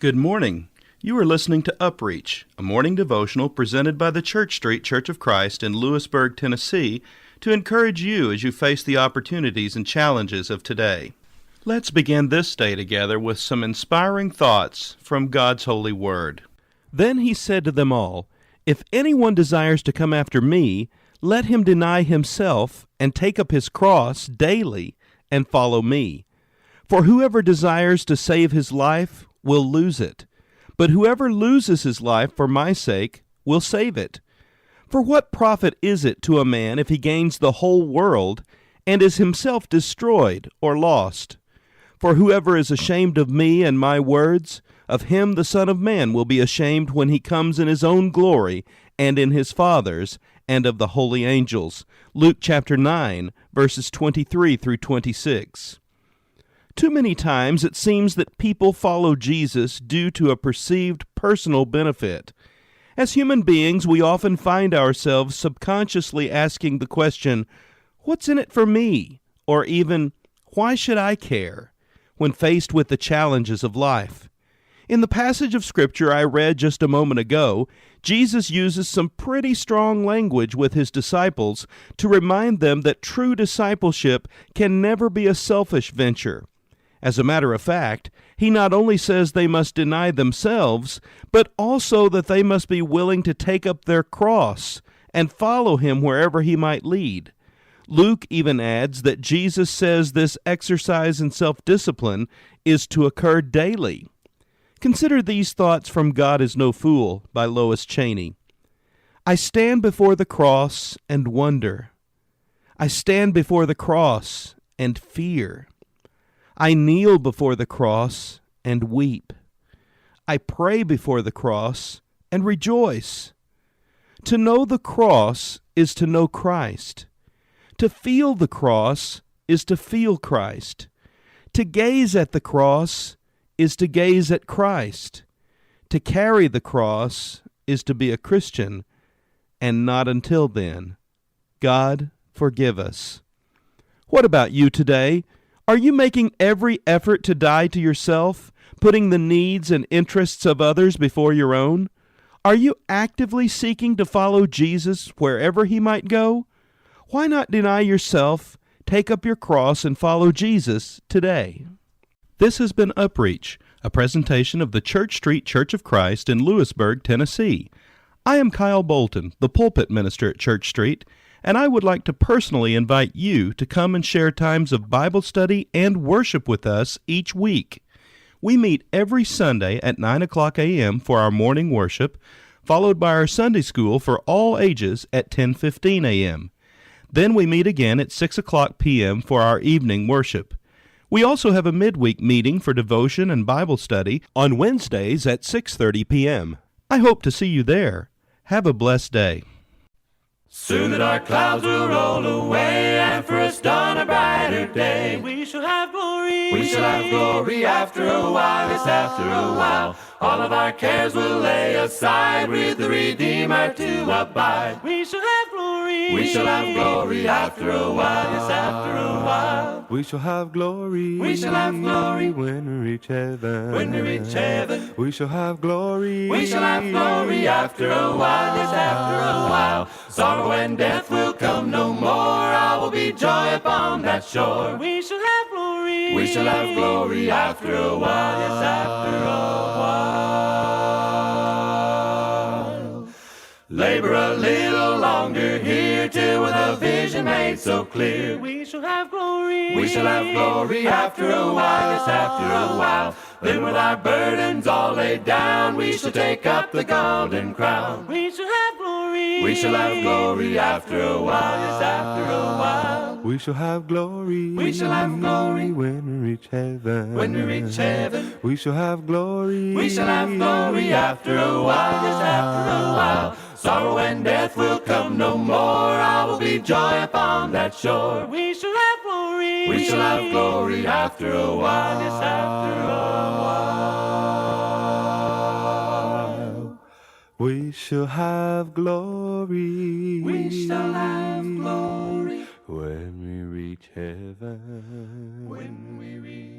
Good morning. You are listening to UpReach, a morning devotional presented by the Church Street Church of Christ in Lewisburg, Tennessee, to encourage you as you face the opportunities and challenges of today. Let's begin this day together with some inspiring thoughts from God's holy word. Then he said to them all, "If anyone desires to come after me, let him deny himself and take up his cross daily and follow me. For whoever desires to save his life will lose it, but whoever loses his life for my sake will save it. For what profit is it to a man if he gains the whole world and is himself destroyed or lost? For whoever is ashamed of me and my words, of him the Son of Man will be ashamed when he comes in his own glory and in his Father's and of the holy angels." Luke chapter 9, verses 23 through 26. Too many times it seems that people follow Jesus due to a perceived personal benefit. As human beings, we often find ourselves subconsciously asking the question, "What's in it for me?" Or even, "Why should I care?" when faced with the challenges of life. In the passage of Scripture I read just a moment ago, Jesus uses some pretty strong language with his disciples to remind them that true discipleship can never be a selfish venture. As a matter of fact, he not only says they must deny themselves, but also that they must be willing to take up their cross and follow him wherever he might lead. Luke even adds that Jesus says this exercise in self-discipline is to occur daily. Consider these thoughts from God is No Fool by Lois Cheney. I stand before the cross and wonder. I stand before the cross and fear. I kneel before the cross and weep. I pray before the cross and rejoice. To know the cross is to know Christ. To feel the cross is to feel Christ. To gaze at the cross is to gaze at Christ. To carry the cross is to be a Christian, and not until then. God, forgive us. What about you today? Are you making every effort to die to yourself, putting the needs and interests of others before your own? Are you actively seeking to follow Jesus wherever he might go? Why not deny yourself, take up your cross, and follow Jesus today? This has been UpReach, a presentation of the Church Street Church of Christ in Lewisburg, Tennessee. I am Kyle Bolton, the pulpit minister at Church Street, and I would like to personally invite you to come and share times of Bible study and worship with us each week. We meet every Sunday at 9 o'clock a.m. for our morning worship, followed by our Sunday school for all ages at 10:15 a.m. Then we meet again at 6 o'clock p.m. for our evening worship. We also have a midweek meeting for devotion and Bible study on Wednesdays at 6:30 p.m. I hope to see you there. Have a blessed day. Soon the dark clouds will roll away, and for us dawn a brighter day. We shall have glory. We shall have glory after a while, yes, after a while. All of our cares will lay aside, with the Redeemer to abide. We shall have glory. We shall have glory after a while, yes, after a while. We shall have glory. We shall have glory when we reach heaven. when we reach heaven. We shall have glory. We shall have glory after a while, yes, after a while. Sorrow and death will come no more. All will be joy upon that shore. We shall have glory. We shall have glory after a while, yes, after a while. Labor a little longer here, till with a vision made so clear. We shall have glory. We shall have glory after a while, yes, after a while. Then with our burdens all laid down, we shall take up the golden crown. We shall have glory. We shall have glory after a while, yes, after a while. We shall have glory. We shall have glory when we reach heaven. when we reach heaven. We shall have glory. We shall have glory after a while, yes, after a while. Sorrow and death will come no more. All will be joy upon that shore. We shall have glory. We shall have glory after a while, yes, after a while. We shall have glory. We shall have glory when we reach heaven. when we reach